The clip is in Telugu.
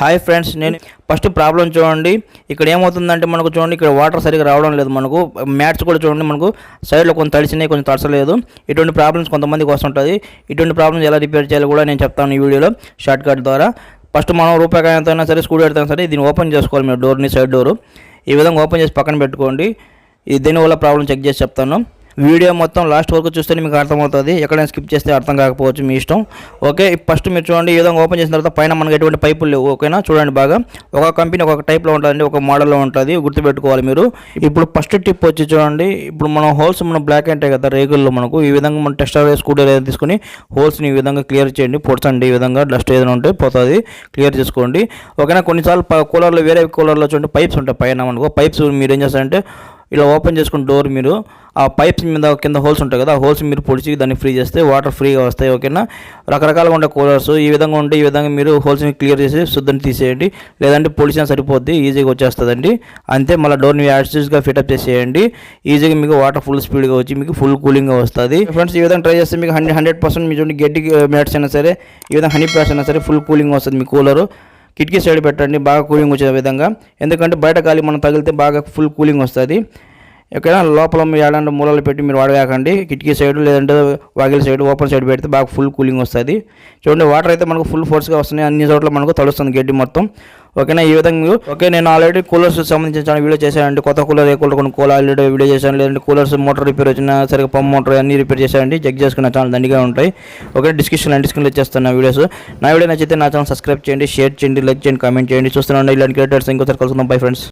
హాయ్ ఫ్రెండ్స్, నేను ఫస్ట్ ప్రాబ్లం చూడండి. ఇక్కడ ఏమవుతుందంటే మనకు చూడండి, ఇక్కడ వాటర్ సరిగ్గా రావడం లేదు. మనకు మ్యాట్స్ కూడా చూడండి, మనకు సైడ్లో కొంచెం తడిసినాయి, కొంచెం తడసలేదు. ఇటువంటి ప్రాబ్లమ్స్ కొంతమందికి వస్తుంటుంది. ఇటువంటి ప్రాబ్లమ్స్ ఎలా రిపేర్ చేయాలో కూడా నేను చెప్తాను ఈ వీడియోలో షార్ట్ కట్ ద్వారా. ఫస్ట్ మనం రూపాయి అయినా సరే, స్క్రూ డ్రైవర్తో సరే దీన్ని ఓపెన్ చేసుకోవాలి. మీరు డోర్ని, సైడ్ డోరు ఈ విధంగా ఓపెన్ చేసి పక్కన పెట్టుకోండి. దీనివల్ల ప్రాబ్లం చెక్ చేసి చెప్తాను. వీడియో మొత్తం లాస్ట్ వరకు చూస్తే మీకు అర్థమవుతుంది. ఎక్కడైనా స్కిప్ చేస్తే అర్థం కాకపోవచ్చు, మీ ఇష్టం. ఓకే, ఫస్ట్ మీరు చూడండి, ఈ విధంగా ఓపెన్ చేసిన తర్వాత పైన మనకు ఎటువంటి పైపులు లేవు. ఓకేనా, చూడండి బాగా. ఒక కంపెనీ ఒక టైప్లో ఉంటుందండి, ఒక మోడల్లో ఉంటుంది, గుర్తుపెట్టుకోవాలి మీరు. ఇప్పుడు ఫస్ట్ టిప్ వచ్చి చూడండి, ఇప్పుడు మనం హోల్స్ మనం బ్లాక్ ఉంటాయి కదా రేగుల్లో, మనకు ఈ విధంగా మనం టెస్టర్ స్కూటర్ ఏదైనా తీసుకుని హోల్స్ని ఈ విధంగా క్లియర్ చేయండి, పొడచండి. ఈ విధంగా డస్ట్ ఏదైనా ఉంటే పోతుంది, క్లియర్ చేసుకోండి. ఓకేనా, కొన్నిసార్లు కూలర్లో, వేరే కూలర్లో చూడండి పైప్స్ ఉంటాయి పైన. మనకు పైప్స్ మీరు ఏం చేస్తారంటే ఇలా ఓపెన్ చేసుకుని డోర్ మీరు ఆ పైప్స్ మీద కింద హోల్స్ ఉంటాయి కదా, ఆ హోల్స్ మీరు పొడిచి దాన్ని ఫ్రీ చేస్తే వాటర్ ఫ్రీగా వస్తాయి. ఓకేనా, రకరకాలుగా ఉండే కూలర్స్ ఈ విధంగా ఉంటే ఈ విధంగా మీరు హోల్స్ని క్లియర్ చేసి శుద్ధం తీసేయండి. లేదంటే పొడిచినా సరిపోద్ది, ఈజీగా వచ్చేస్తుందండి. అంతే, మళ్ళీ డోర్ని యాడ్స్గా ఫిటప్ చేసేయండి. ఈజీగా మీకు వాటర్ ఫుల్ స్పీడ్గా వచ్చి మీకు ఫుల్ కూలింగ్గా వస్తుంది. ఫ్రెండ్స్, ఈ విధంగా ట్రై చేస్తే మీకు 100% మీ చూడండి గడ్డి మ్యాట్స్ అయినా సరే, ఈ విధంగా హనీ ప్యాడ్స్ అయినా సరే ఫుల్ కూలింగ్ వస్తుంది మీ కూలరు. కిటికీ సైడ్ పెట్టండి, బాగా కూలింగ్ వచ్చే విధంగా. ఎందుకంటే బయట గాలి మనం తగిలితే బాగా ఫుల్ కూలింగ్ వస్తుంది. ఓకేనా, లోపల ఏడాంటి మూలలు పెట్టి మీరు వాడవేకండి. కిటికీ సైడ్ లేదంటే వాగిల సైడ్, ఓపెన్ సైడ్ పెడితే బాగా ఫుల్ కూలింగ్ వస్తుంది. చూడండి, వాటర్ అయితే మనకు ఫుల్ ఫోర్స్గా వస్తున్నాయి, అన్ని చోట్ల మనకు తడుస్తుంది గడ్డి మొత్తం. ఓకేనా, ఈ విధంగా. ఓకే, నేను ఆల్రెడీ కూలర్స్ సంబంధించిన చాలా వీడియో చేశానండి. కొత్త కూలర్, ఏ కూలర్ కొనుక్కోవాలి ఆల్రెడీ వీడియో చేశాను. లేదంటే కూలర్స్ మోటార్ రిపేర్ వచ్చినా సరిగ్గా పంప్ మోటార్ అన్ని రిపేర్ చేశానండి. చెక్ చేసుకున్న ఛానల్ దండిగా ఉంటాయి. ఓకే, డిస్క్రిప్షన్లో ఇచ్చేస్తాను వీడియోస్. నా వీడియో నచ్చితే నా ఛానల్ సబ్స్క్రైబ్ చేయండి, షేర్ చేయండి, లైక్ చేయండి, కామెంట్ చేయండి. చూస్తున్నాండి ఇలాంటి క్రియేటర్స్. ఇంకోసారి కలుసుకుందాం. Bye friends.